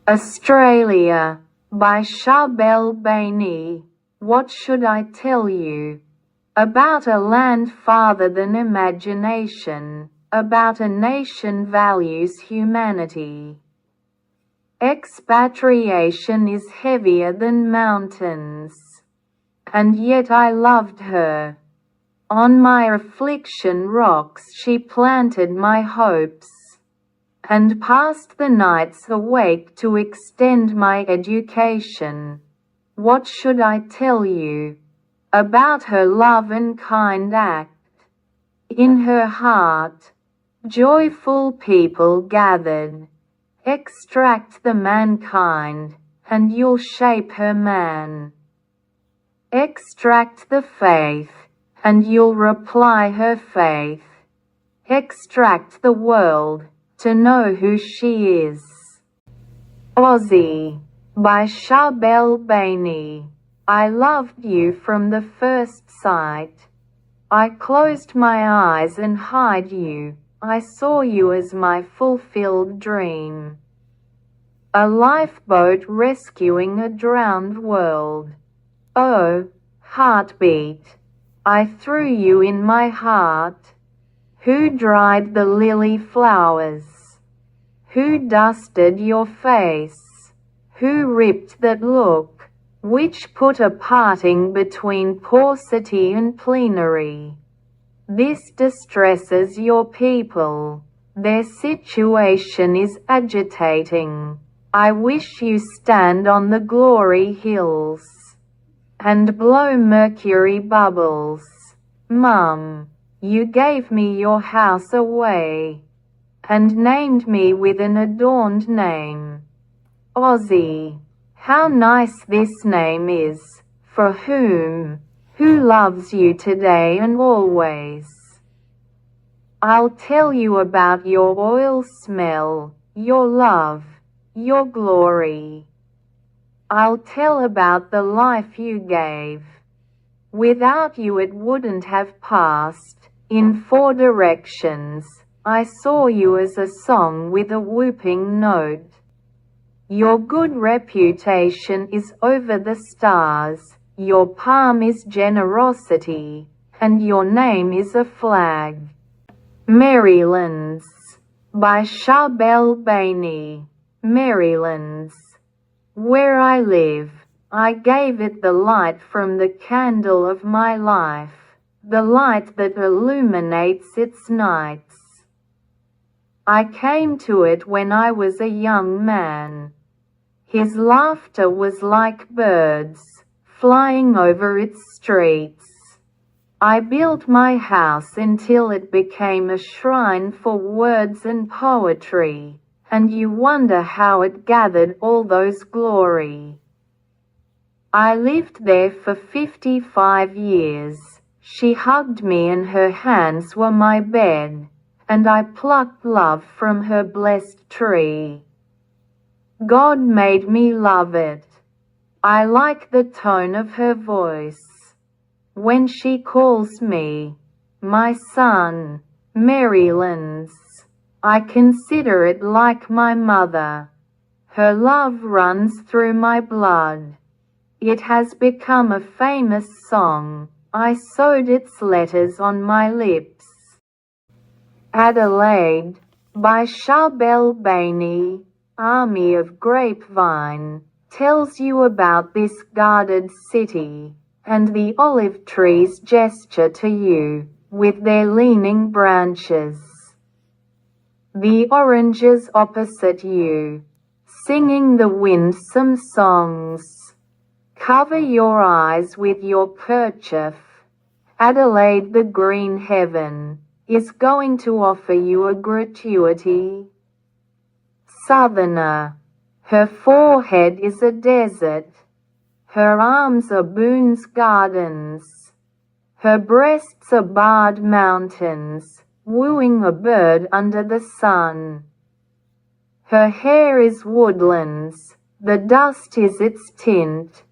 Australia, by Charbel Baini. What should I tell you? About a land farther than imagination, about a nation values humanity. Expatriation is heavier than mountains. And yet I loved her. On my affliction rocks she planted my hopes, and passed the nights awake to extend my education. What should I tell you? About her love and kind act. In her heart, joyful people gathered. Extract the mankind, and you'll shape her man. Extract the faith, and you'll reply her faith. Extract the world, to know who she is. Aussie, by Charbel Baini. I loved you from the first sight. I closed my eyes and hid you. I saw you as my fulfilled dream. A lifeboat rescuing a drowned world. Oh, heartbeat, I threw you in my heart. Who dried the lily flowers? Who dusted your face? Who ripped that look, which put a parting between paucity and plenary? This distresses your people. Their situation is agitating. I wish you stand on the glory hills and blow mercury bubbles. Mum, you gave me your house away, and named me with an adorned name. Aussie, how nice this name is, for whom, who loves you today and always. I'll tell you about your oil smell, your love, your glory. I'll tell about the life you gave. Without you it wouldn't have passed. In 4 directions, I saw you as a song with a whooping note. Your good reputation is over the stars, your palm is generosity, and your name is a flag. Marylands, by Charbel Baini. Marylands, where I live, I gave it the light from the candle of my life, the light that illuminates its nights. I came to it when I was a young man. His laughter was like birds, flying over its streets. I built my house until it became a shrine for words and poetry, and you wonder how it gathered all those glory. I lived there for 55 years. She hugged me and her hands were my bed, and I plucked love from her blessed tree. God made me love it. I like the tone of her voice. When she calls me, my son, Marylands, I consider it like my mother. Her love runs through my blood. It has become a famous song. I sewed its letters on my lips. Adelaide, by Charbel Baini. Army of Grapevine, tells you about this guarded city, and the olive trees gesture to you, with their leaning branches. The oranges opposite you, singing the winsome songs. Cover your eyes with your kerchief. Adelaide, the green heaven, is going to offer you a gratuity. Southerner, her forehead is a desert. Her arms are Boone's gardens. Her breasts are barred mountains, wooing a bird under the sun. Her hair is woodlands, the dust is its tint,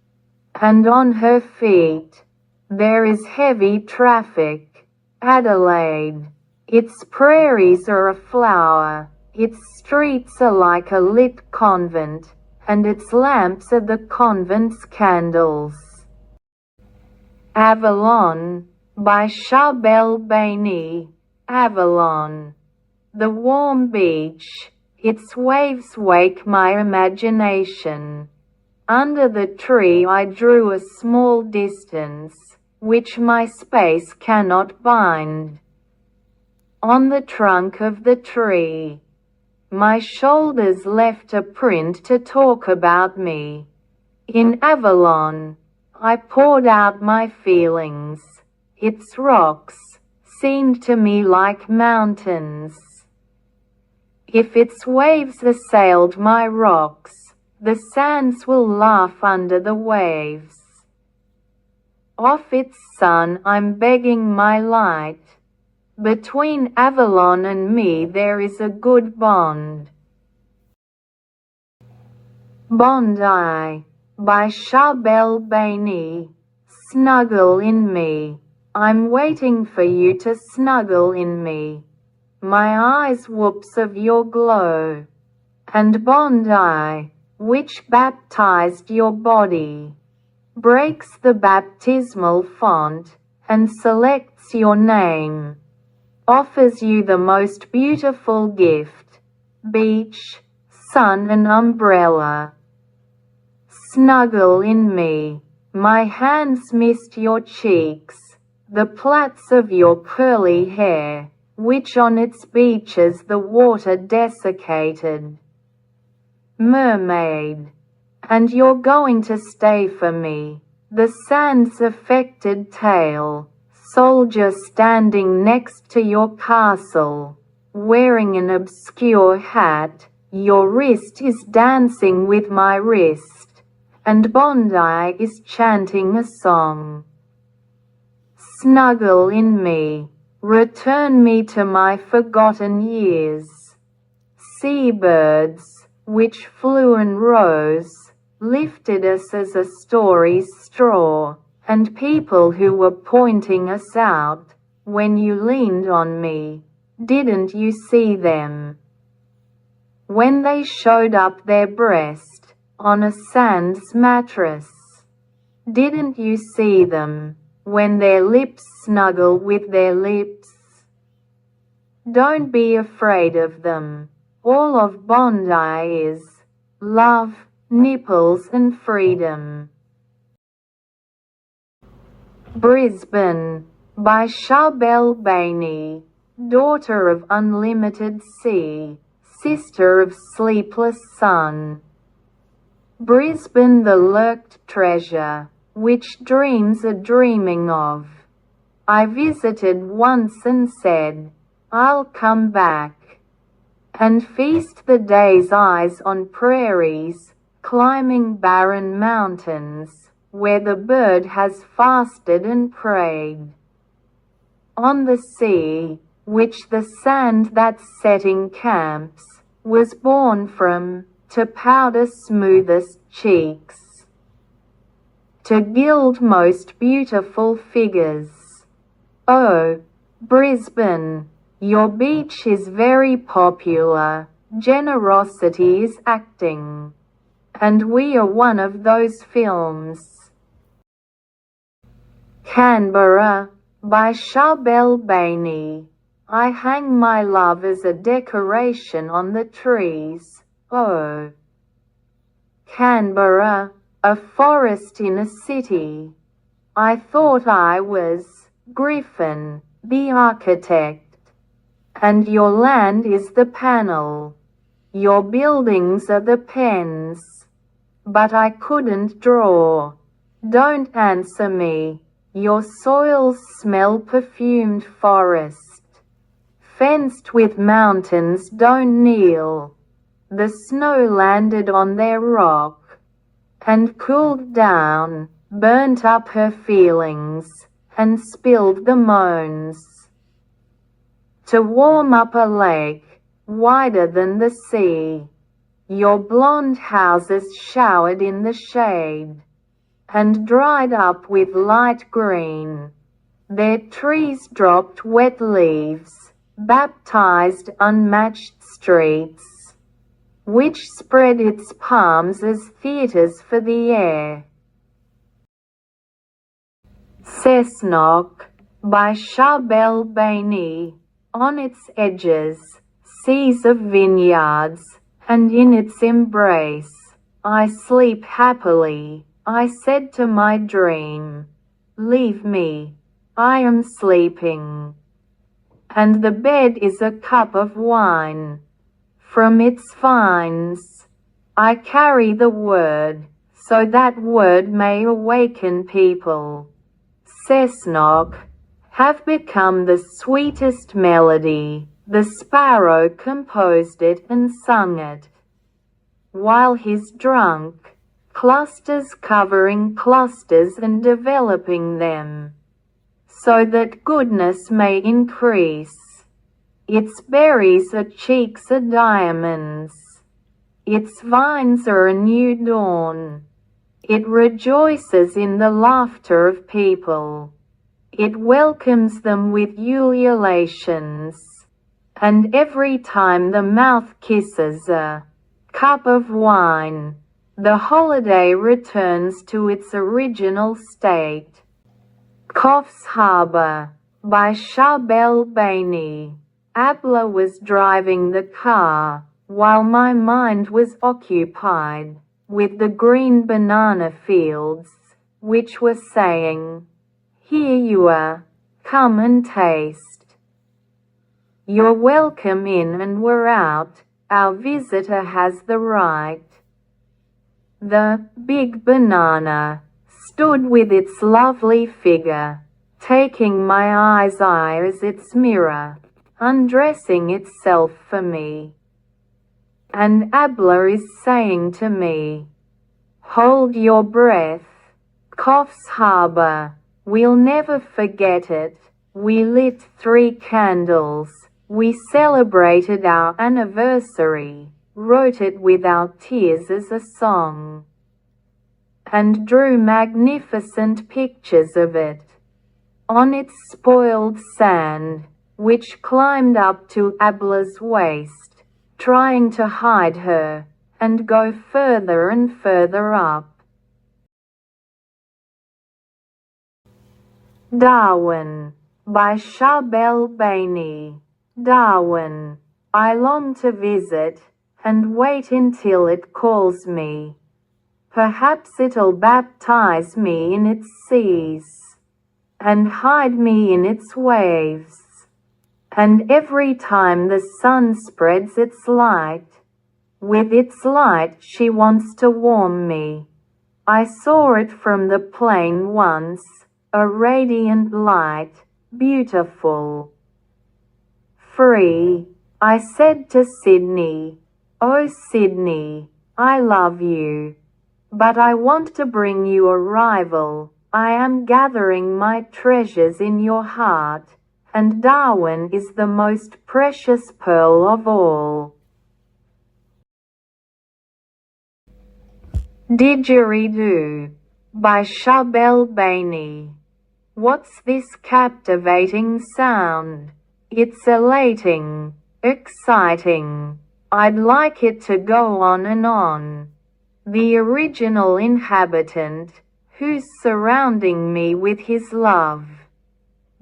and on her feet there is heavy traffic. Adelaide, its prairies are aflower, its streets are like a lit convent, and its lamps are the convent's candles. Avalon, by Charbel Baini. Avalon. The warm beach, its waves wake my imagination. Under the tree I drew a small distance, which my space cannot bind. On the trunk of the tree, my shoulders left a print to talk about me. In Avalon, I poured out my feelings. Its rocks seemed to me like mountains. If its waves assailed my rocks, the sands will laugh under the waves. Off its sun I'm begging my light. Between Avalon and me there is a good bond. Bondi, by Charbel Baini. Snuggle in me. I'm waiting for you to snuggle in me. My eyes whoops of your glow. And Bondi, which baptized your body, breaks the baptismal font, and selects your name, offers you the most beautiful gift, beach, sun and umbrella. Snuggle in me. My hands missed your cheeks, the plaits of your curly hair, which on its beaches the water desiccated. Mermaid. And you're going to stay for me. The sand's affected tale, soldier standing next to your castle, wearing an obscure hat, your wrist is dancing with my wrist, and Bondi is chanting a song. Snuggle in me, return me to my forgotten years. Seabirds, which flew and rose, lifted us as a story's straw, and people who were pointing us out, when you leaned on me, didn't you see them? When they showed up their breast, on a sands mattress, didn't you see them, when their lips snuggle with their lips? Don't be afraid of them. All of Bondi is love, nipples and freedom. Brisbane, by Charbel Baini. Daughter of unlimited sea, sister of sleepless sun. Brisbane, the lurked treasure, which dreams are dreaming of. I visited once and said, I'll come back, and feast the day's eyes on prairies, climbing barren mountains, where the bird has fasted and prayed. On the sea, which the sand that's setting camps, was born from, to powder smoothest cheeks, to gild most beautiful figures. Oh, Brisbane, your beach is very popular, generosity is acting, and we are one of those films. Canberra, by Charbel Baini. I hang my love as a decoration on the trees, oh. Canberra, a forest in a city. I thought I was Griffin, the architect, and your land is the panel. Your buildings are the pens. But I couldn't draw. Don't answer me. Your soils smell perfumed forest. Fenced with mountains, don't kneel. The snow landed on their rock, and cooled down, burnt up her feelings, and spilled the moans. To warm up a lake, wider than the sea, your blonde houses showered in the shade, and dried up with light green. Their trees dropped wet leaves, baptized unmatched streets. which spread its palms as theatres for the air. Cessnock, by Charbel Baini. On its edges, seas of vineyards, and in its embrace, I sleep happily. I said to my dream, "Leave me, I am sleeping." And the bed is a cup of wine. From its vines, I carry the word, so that word may awaken people. Cessnock, have become the sweetest melody. The sparrow composed it and sung it. While he's drunk, clusters covering clusters and developing them, so that goodness may increase. Its berries are cheeks are diamonds. Its vines are a new dawn. It rejoices in the laughter of people. It welcomes them with ululations. And every time the mouth kisses a cup of wine, the holiday returns to its original state. Coffs Harbour, by Charbel Baini. Abla was driving the car, while my mind was occupied with the green banana fields, which were saying, "Here you are, come and taste. You're welcome in and we're out, our visitor has the right." The big banana stood with its lovely figure, taking my eyes as its mirror, undressing itself for me. And Abla is saying to me, "Hold your breath. Coffs Harbour, we'll never forget it. We lit 3 candles, we celebrated our anniversary, wrote it with our tears as a song, and drew magnificent pictures of it. On its spoiled sand, which climbed up to Abla's waist, trying to hide her, and go further and further up." Darwin, by Charbel Baini. Darwin, I long to visit, and wait until it calls me. Perhaps it'll baptize me in its seas, and hide me in its waves. And every time the sun spreads its light, with its light she wants to warm me. I saw it from the plain once, a radiant light, beautiful, free. I said to Sydney, "Oh Sydney, I love you. But I want to bring you a rival. I am gathering my treasures in your heart, and Darwin is the most precious pearl of all." Didgeridoo, by Charbel Baini. What's this captivating sound? It's elating, exciting. I'd like it to go on and on. The original inhabitant, who's surrounding me with his love,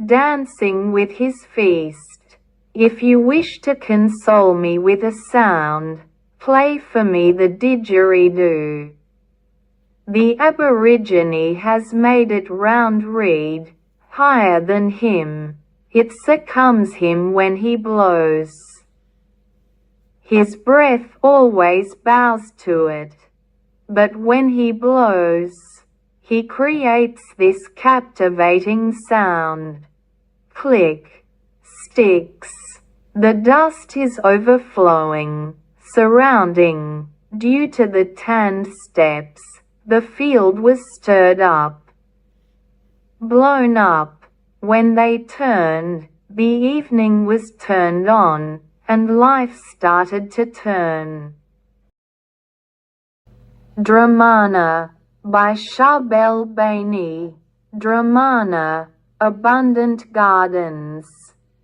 dancing with his feast. If you wish to console me with a sound, play for me the didgeridoo. The Aborigine has made it round reed, higher than him. It succumbs him when he blows. His breath always bows to it. But when he blows, he creates this captivating sound. Click, sticks. The dust is overflowing, surrounding. Due to the tanned steps, the field was stirred up, blown up. When they turned, the evening was turned on, and life started to turn. Dramana, by Charbel Baini. Dramana, abundant gardens.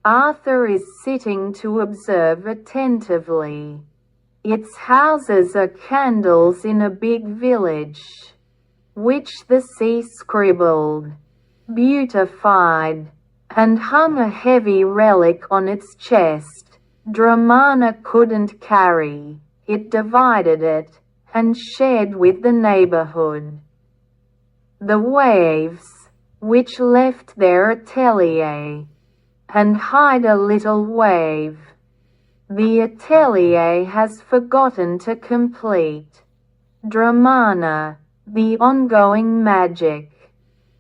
Arthur is sitting to observe attentively. Its houses are candles in a big village, which the sea scribbled, beautified, and hung a heavy relic on its chest. Dramana couldn't carry, it divided it, and shared with the neighborhood. The waves, which left their atelier, and hide a little wave, the atelier has forgotten to complete. Dramana, the ongoing magic,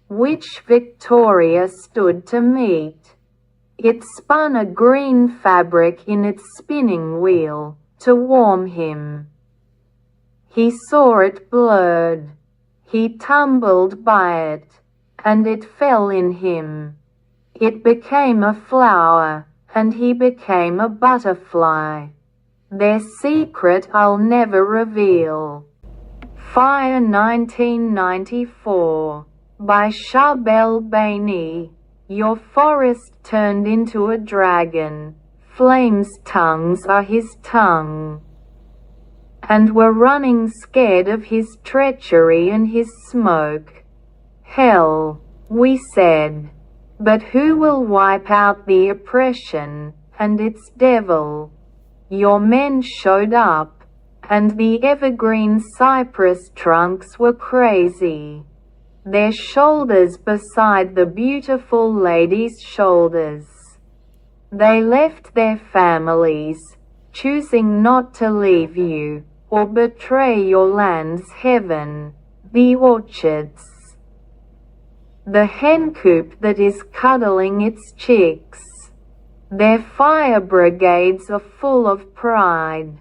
which Victoria stood to meet. It spun a green fabric in its spinning wheel, to warm him. He saw it blurred. He tumbled by it, and it fell in him. It became a flower, and he became a butterfly. Their secret I'll never reveal. Fire 1994 by Charbel Baini. Your forest turned into a dragon. Flame's tongues are his tongue. And we're running scared of his treachery and his smoke. Hell, we said. But who will wipe out the oppression, and its devil? Your men showed up, and the evergreen cypress trunks were crazy. Their shoulders beside the beautiful lady's shoulders. They left their families, choosing not to leave you, or betray your land's heaven, the orchards. The hen coop that is cuddling its chicks. Their fire brigades are full of pride.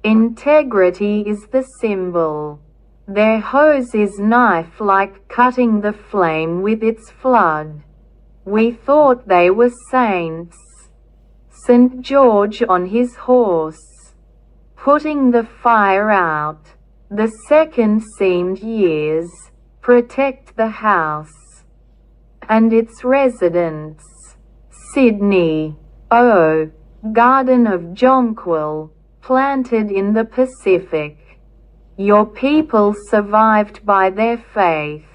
Integrity is the symbol. Their hose is knife-like, cutting the flame with its flood. We thought they were saints. St. George on his horse, putting the fire out. The second seemed years. Protect the house and its residents. Sydney. Oh, Garden of Jonquil, planted in the Pacific. Your people survived by their faith.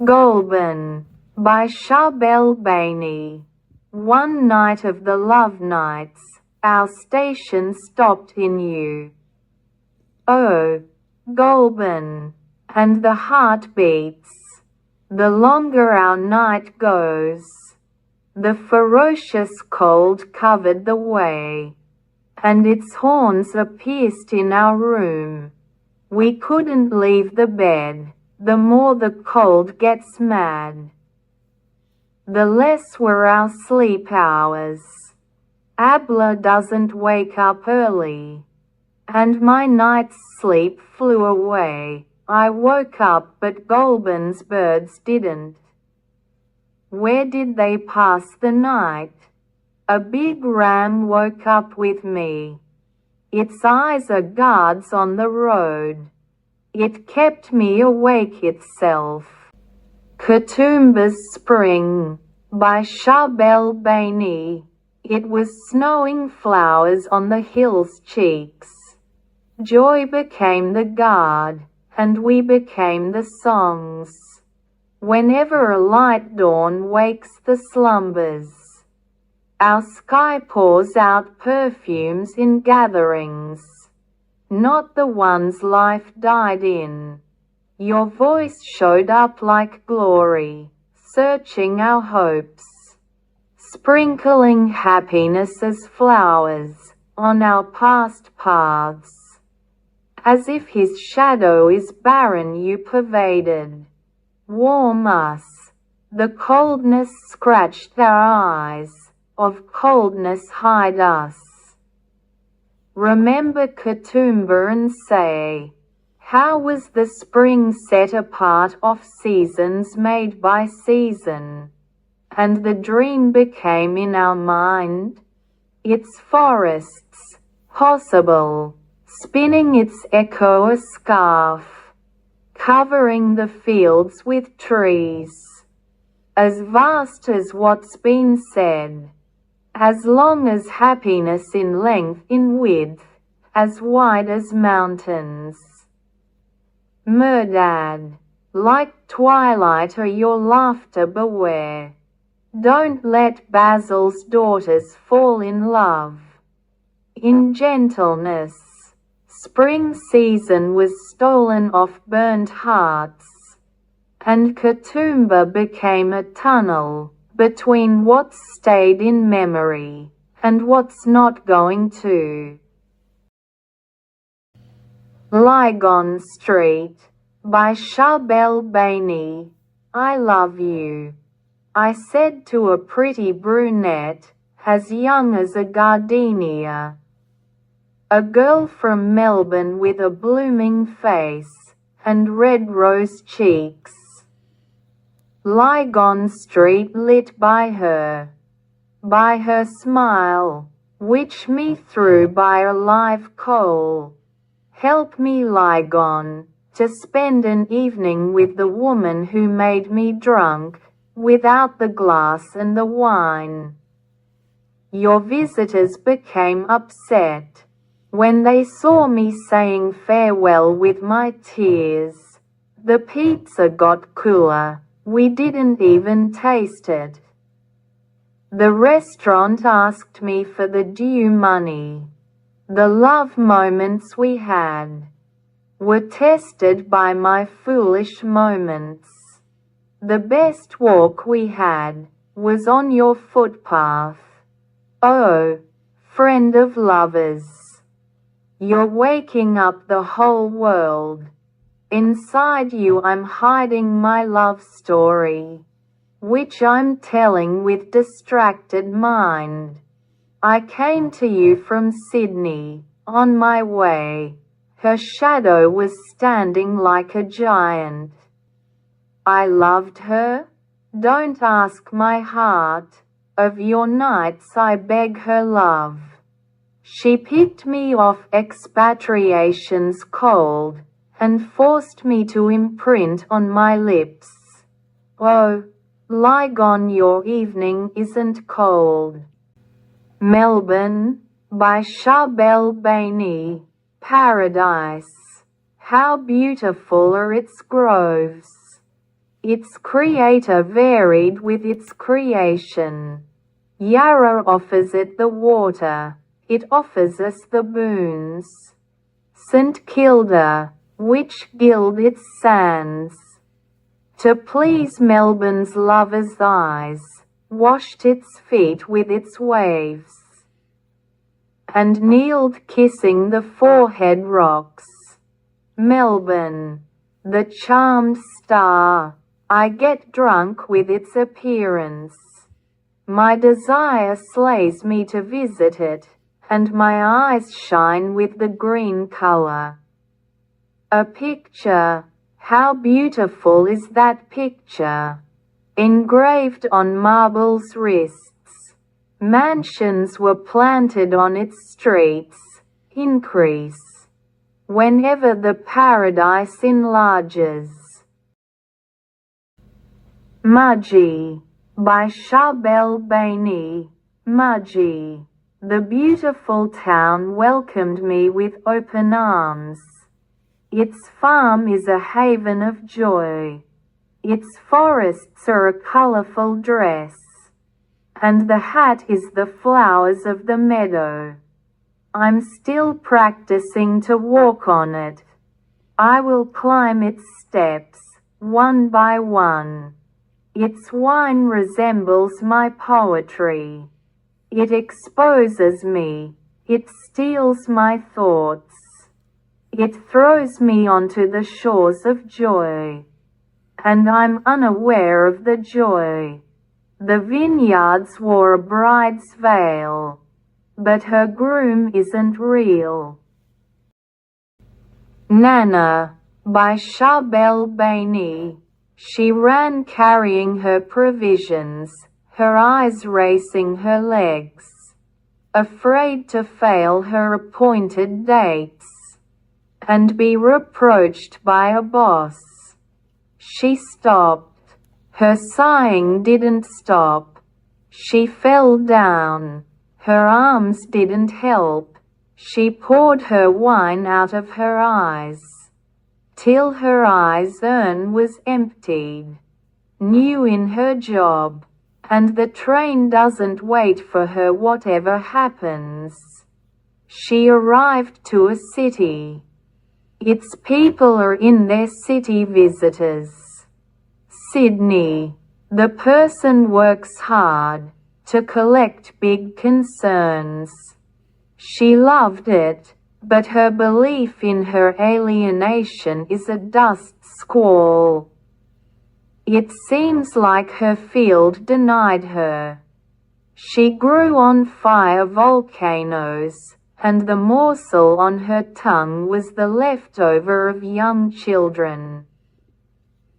Goulburn by Charbel Baini. One night of the love nights, our station stopped in you. Oh, Goulburn, and the heart beats. The longer our night goes, the ferocious cold covered the way, and its horns are pierced in our room. We couldn't leave the bed, the more the cold gets mad. The less were our sleep hours. Abla doesn't wake up early, and my night's sleep flew away. I woke up, but Goulburn's birds didn't. Where did they pass the night? A big ram woke up with me. Its eyes are guards on the road. It kept me awake itself. Katoomba's Spring by Charbel Baini. It was snowing flowers on the hill's cheeks. Joy became the guard, and we became the songs. Whenever a light dawn wakes the slumbers, our sky pours out perfumes in gatherings, not the ones life died in. Your voice showed up like glory, searching our hopes, sprinkling happiness as flowers on our past paths. As if his shadow is barren you pervaded. Warm us. The coldness scratched our eyes, of coldness hide us. Remember Katoomba and say, how was the spring set apart off seasons made by season? And the dream became in our mind, its forests, possible, spinning its echo a scarf, covering the fields with trees, as vast as what's been said, as long as happiness, in length, in width, as wide as mountains. Murdad, like twilight or your laughter beware. Don't let Basil's daughters fall in love. In gentleness, spring season was stolen off burnt hearts, and Katoomba became a tunnel between what's stayed in memory and what's not going to. Lygon Street, by Charbel Baini. I love you, I said to a pretty brunette, as young as a gardenia. A girl from Melbourne with a blooming face and red rose cheeks. Lygon Street lit by her smile, which me through by a live coal. Help me, Lygon, to spend an evening with the woman who made me drunk, without the glass and the wine. Your visitors became upset when they saw me saying farewell with my tears. The pizza got cooler, we didn't even taste it. The restaurant asked me for the due money. The love moments we had were tested by my foolish moments. The best walk we had was on your footpath. Oh, friend of lovers, you're waking up the whole world. Inside you I'm hiding my love story, which I'm telling with distracted mind. I came to you from Sydney, on my way. Her shadow was standing like a giant. I loved her? Don't ask my heart. Of your nights I beg her love. She picked me off expatriation's cold, and forced me to imprint on my lips. Oh, Lygon, your evening isn't cold. Melbourne, by Charbel Baini. Paradise. How beautiful are its groves. Its creator varied with its creation. Yarra offers it the water, it offers us the boons. St Kilda, which gild its sands, to please Melbourne's lovers' eyes, washed its feet with its waves, and kneeled kissing the forehead rocks. Melbourne, the charmed star, I get drunk with its appearance. My desire slays me to visit it, and my eyes shine with the green color. A picture, how beautiful is that picture, engraved on marble's wrists. Mansions were planted on its streets, increase, whenever the paradise enlarges. Mudgee, by Charbel Baini. Mudgee, the beautiful town welcomed me with open arms. Its farm is a haven of joy. Its forests are a colorful dress, and the hat is the flowers of the meadow. I'm still practicing to walk on it. I will climb its steps, one by one. Its wine resembles my poetry. It exposes me, it steals my thoughts. It throws me onto the shores of joy, and I'm unaware of the joy. The vineyards wore a bride's veil, but her groom isn't real. Nana, by Charbel Baini. She ran carrying her provisions, her eyes racing her legs, afraid to fail her appointed dates, and be reproached by a boss. She stopped. Her sighing didn't stop. She fell down. Her arms didn't help. She poured her wine out of her eyes, till her eyes' urn was emptied. New in her job, and the train doesn't wait for her whatever happens. She arrived to a city. Its people are in their city visitors. Sydney. The person works hard to collect big concerns. She loved it, but her belief in her alienation is a dust squall. It seems like her field denied her. She grew on fire volcanoes, and the morsel on her tongue was the leftover of young children.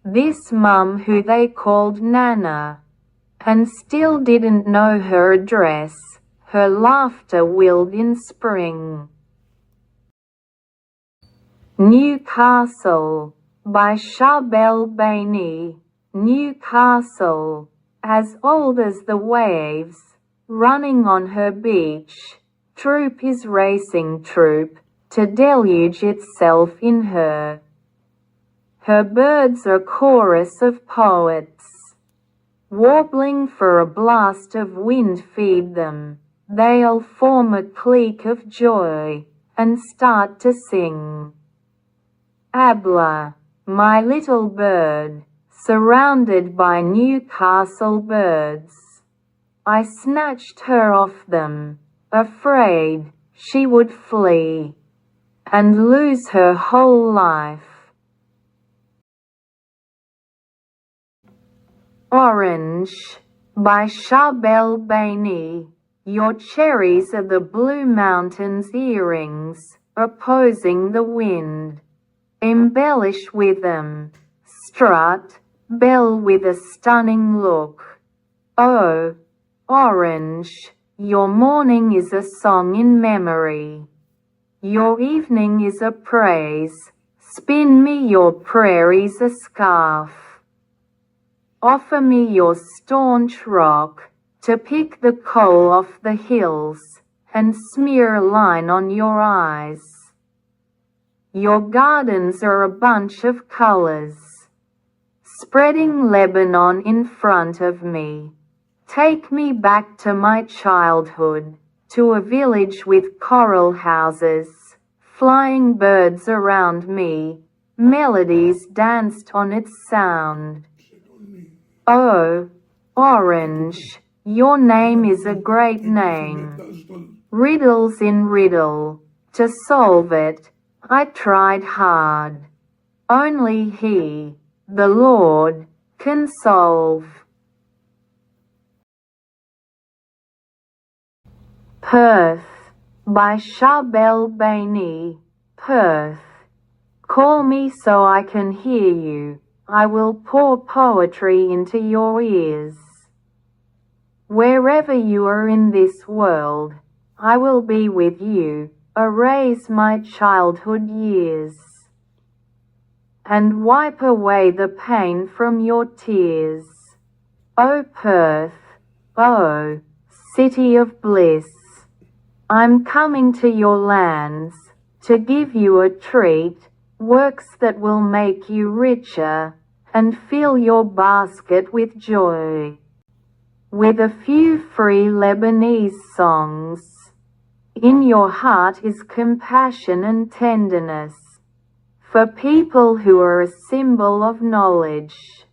This mum who they called Nana, and still didn't know her address, her laughter willed in spring. Newcastle, by Charbel Baini. Newcastle, as old as the waves, running on her beach, troop is racing troop, to deluge itself in her. Her birds are chorus of poets, warbling for a blast of wind feed them. They'll form a clique of joy, and start to sing. Abla, my little bird, surrounded by Newcastle birds. I snatched her off them, afraid she would flee, and lose her whole life. Orange, by Charbel Baini. Your cherries are the blue mountain's earrings, opposing the wind. Embellish with them. Strut, bell with a stunning look. Oh, orange, your morning is a song in memory. Your evening is a praise. Spin me your prairies a scarf. Offer me your staunch rock, to pick the coal off the hills, and smear a line on your eyes. Your gardens are a bunch of colors, spreading Lebanon in front of me. Take me back to my childhood, to a village with coral houses, flying birds around me, melodies danced on its sound. Oh, orange, your name is a great name. Riddles in riddle, to solve it, I tried hard. Only He, the Lord, can solve. Perth, by Charbel Baini. Perth. Call me so I can hear you. I will pour poetry into your ears. Wherever you are in this world, I will be with you, erase my childhood years, and wipe away the pain from your tears. O Perth, oh, city of bliss, I'm coming to your lands, to give you a treat, works that will make you richer, and fill your basket with joy. With a few free Lebanese songs. In your heart is compassion and tenderness, for people who are a symbol of knowledge.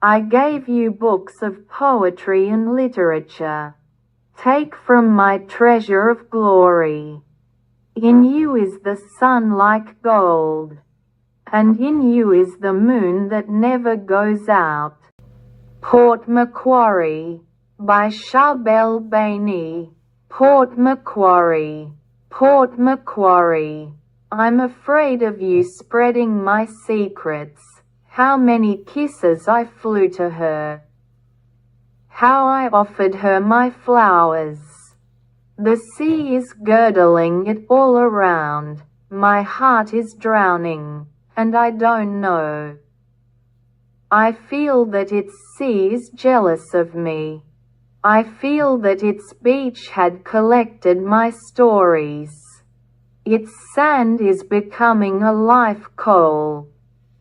I gave you books of poetry and literature. Take from my treasure of glory. In you is the sun like gold, and in you is the moon that never goes out. Port Macquarie, by Charbel Baini. Port Macquarie, Port Macquarie. I'm afraid of you spreading my secrets. How many kisses I flew to her. How I offered her my flowers. The sea is girdling it all around. My heart is drowning, and I don't know. I feel that its sea is jealous of me. I feel that its beach had collected my stories. Its sand is becoming a life coal.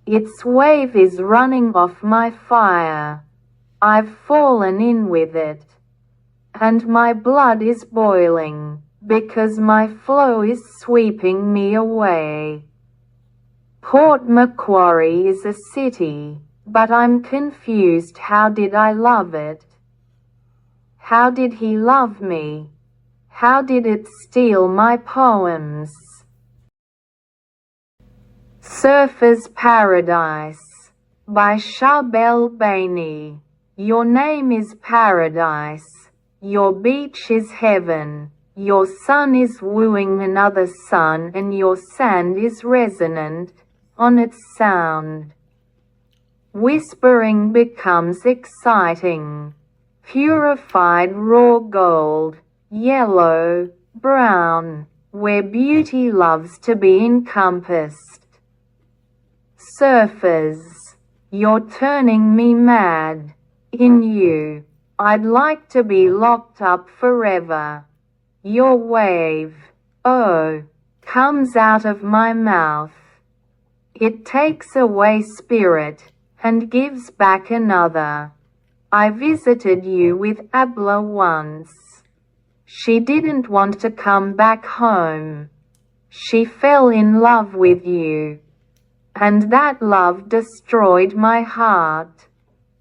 Its wave is running off my fire. I've fallen in with it. And my blood is boiling, because my flow is sweeping me away. Port Macquarie is a city, but I'm confused. How did I love it? How did he love me? How did it steal my poems? Surfer's Paradise by Charbel Baini. Your name is paradise. Your beach is heaven. Your sun is wooing another sun, and your sand is resonant on its sound. Whispering becomes exciting. Purified raw gold, yellow, brown, where beauty loves to be encompassed. Surfers, you're turning me mad. In you, I'd like to be locked up forever. Your wave, oh, comes out of my mouth. It takes away spirit and gives back another. I visited you with Abla once. She didn't want to come back home. She fell in love with you. And that love destroyed my heart.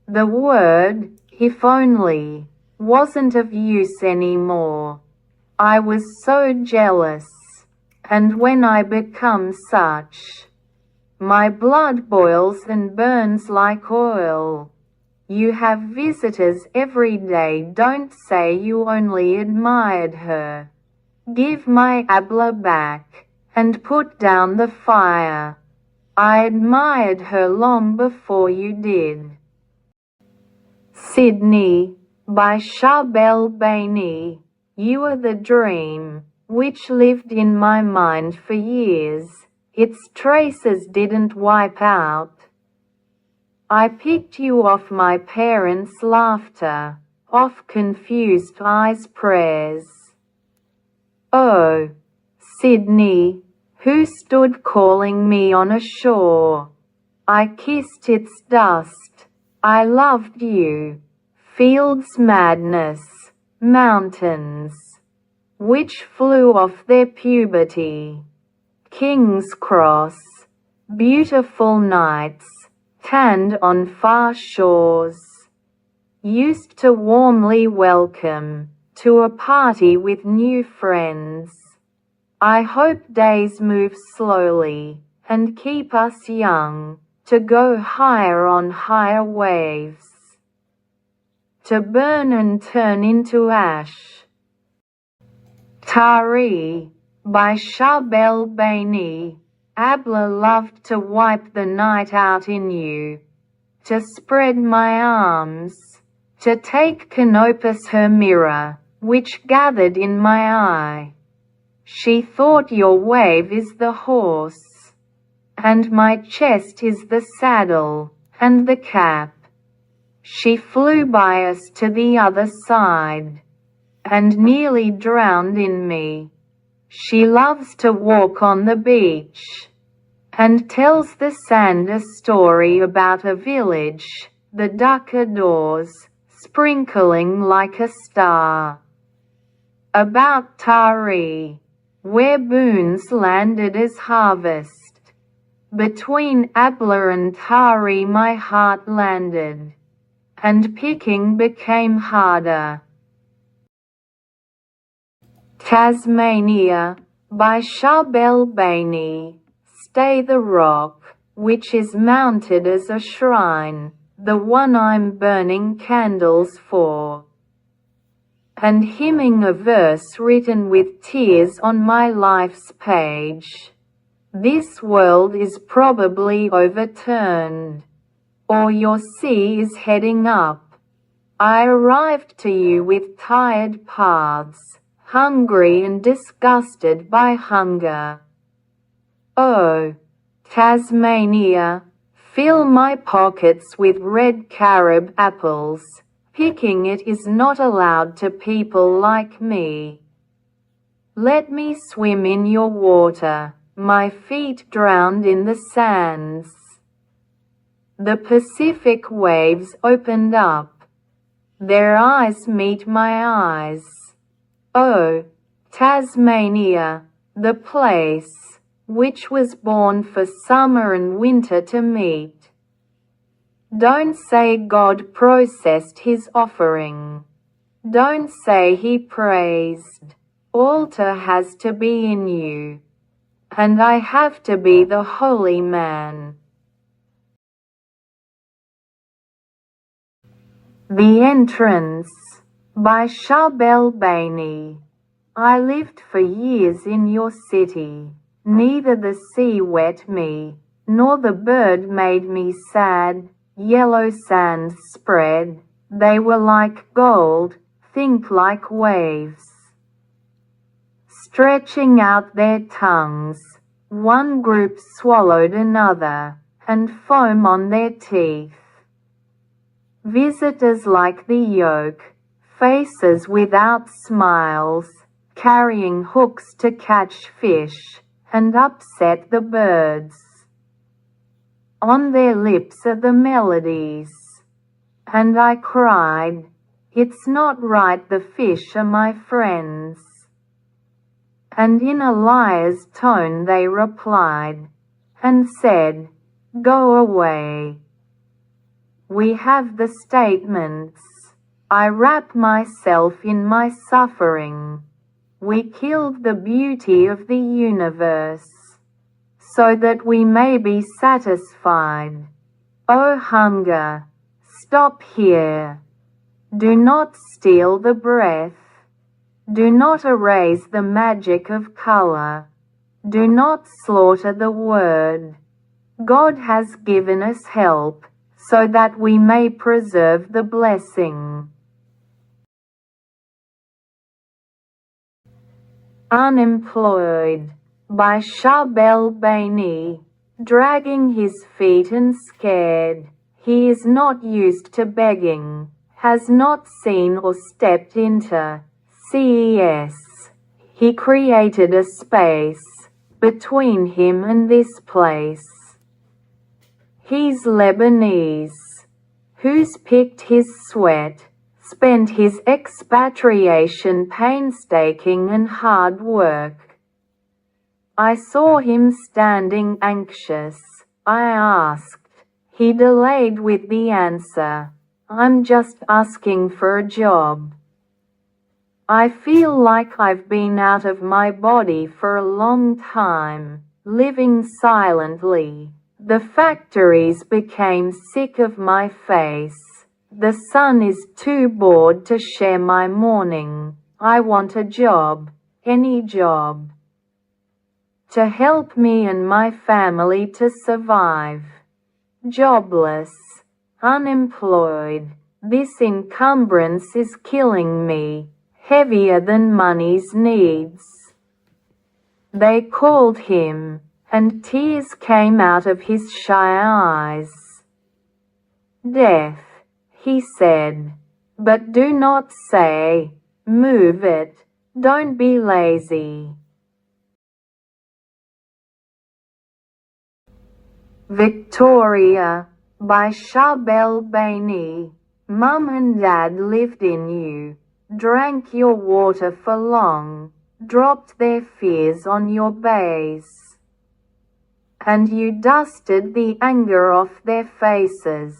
The word, if only, wasn't of use anymore. I was so jealous. And when I become such, my blood boils and burns like oil. You have visitors every day. Don't say you only admired her. Give my Abla back, and put down the fire. I admired her long before you did. Sydney, by Charbel Baini. You are the dream, which lived in my mind for years. Its traces didn't wipe out. I picked you off my parents' laughter, off confused eyes' prayers. Oh, Sydney, who stood calling me on a shore? I kissed its dust. I loved you. Fields' madness, mountains, which flew off their puberty. King's Cross, beautiful nights, tanned on far shores. Used to warmly welcome to a party with new friends. I hope days move slowly and keep us young, to go higher on higher waves, to burn and turn into ash. Tari, by Charbel Baini. Abla loved to wipe the night out in you, to spread my arms, to take Canopus her mirror, which gathered in my eye. She thought your wave is the horse, and my chest is the saddle, and the cap. She flew by us to the other side, and nearly drowned in me. She loves to walk on the beach, and tells the sand a story about a village the duck adores, sprinkling like a star. About Tari, where boons landed as harvest. Between Abla and Tari my heart landed, and picking became harder. Tasmania, by Charbel Baini. Stay the rock, which is mounted as a shrine, the one I'm burning candles for. And hymning a verse written with tears on my life's page. This world is probably overturned, or your sea is heading up. I arrived to you with tired paths, hungry and disgusted by hunger. Oh, Tasmania, fill my pockets with red carob apples, Picking it is not allowed to people like me. Let me swim in your water, my feet drowned in the sands. The Pacific waves opened up. Their eyes meet my eyes. Oh, Tasmania, the place, which was born for summer and winter to meet. Don't say God processed his offering. Don't say he praised. Altar has to be in you. And I have to be the holy man. The Entrance by Charbel Baini. I lived for years in your city. Neither the sea wet me, nor the bird made me sad. Yellow sands spread, they were like gold, think like waves. Stretching out their tongues, one group swallowed another, and foam on their teeth. Visitors like the yoke, faces without smiles, carrying hooks to catch fish, and upset the birds. On their lips are the melodies. And I cried, it's not right, the fish are my friends. And in a liar's tone they replied, and said, go away. We have the statements. I wrap myself in my suffering. We killed the beauty of the universe, so that we may be satisfied. O hunger, stop here. Do not steal the breath. Do not erase the magic of color. Do not slaughter the word. God has given us help, so that we may preserve the blessing. Unemployed by Charbel Baini. Dragging his feet and scared, he is not used to begging, has not seen or stepped into CES. He created a space between him and this place. He's Lebanese, who's picked his sweat, spent his expatriation painstaking and hard work. I saw him standing anxious. I asked. He delayed with the answer. I'm just asking for a job. I feel like I've been out of my body for a long time, living silently. The factories became sick of my face. The sun is too bored to share my morning. I want a job, any job, to help me and my family to survive. Jobless, unemployed, this encumbrance is killing me, heavier than money's needs. They called him, and tears came out of his shy eyes. Death, he said, but do not say, move it, don't be lazy. Victoria by Charbel Baini. Mum and Dad lived in you, drank your water for long, dropped their fears on your bays. And you dusted the anger off their faces.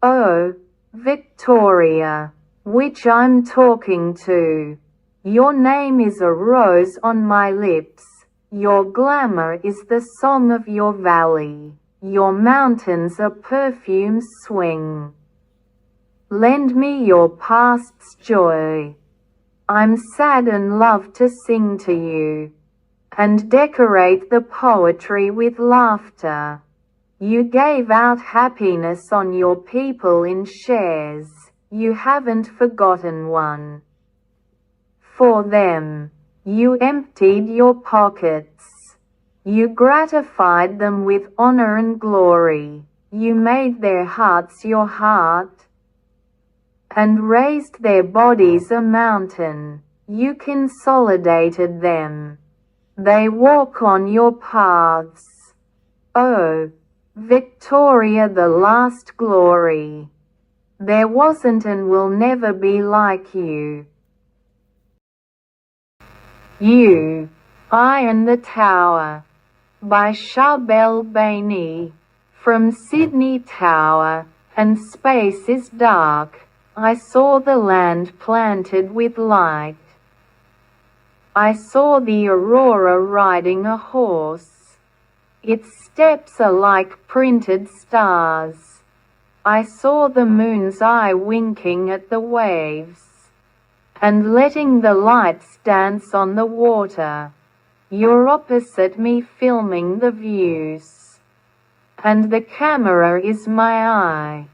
Oh, Victoria, which I'm talking to. Your name is a rose on my lips. Your glamour is the song of your valley. Your mountains a perfume swing. Lend me your past's joy. I'm sad and love to sing to you, and decorate the poetry with laughter. You gave out happiness on your people in shares. You haven't forgotten one. For them, you emptied your pockets. You gratified them with honor and glory. You made their hearts your heart. and raised their bodies a mountain. You consolidated them. They walk on your paths. Oh, Victoria, the last glory. There wasn't and will never be like you. You, I and the Tower. By Charbel Baini. From Sydney Tower, and space is dark, I saw the land planted with light. I saw the aurora riding a horse. Its steps are like printed stars. I saw the moon's eye winking at the waves, and letting the lights dance on the water. You're opposite me filming the views, and the camera is my eye.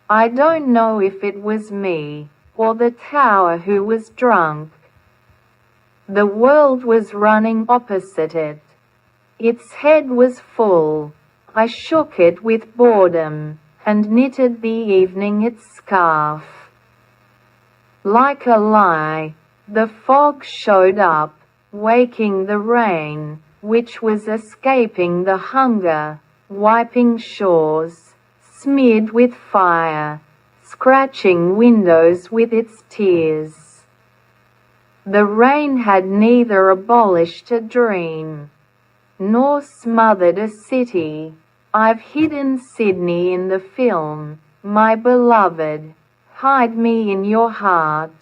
I don't know if it was me, or the tower who was drunk. The world was running opposite it. Its head was full. I shook it with boredom, and knitted the evening its scarf. Like a lie, the fog showed up, waking the rain, which was escaping the hunger, wiping shores, smeared with fire, scratching windows with its tears. The rain had neither abolished a dream, nor smothered a city. I've hidden Sydney in the film, my beloved. Hide me in your heart.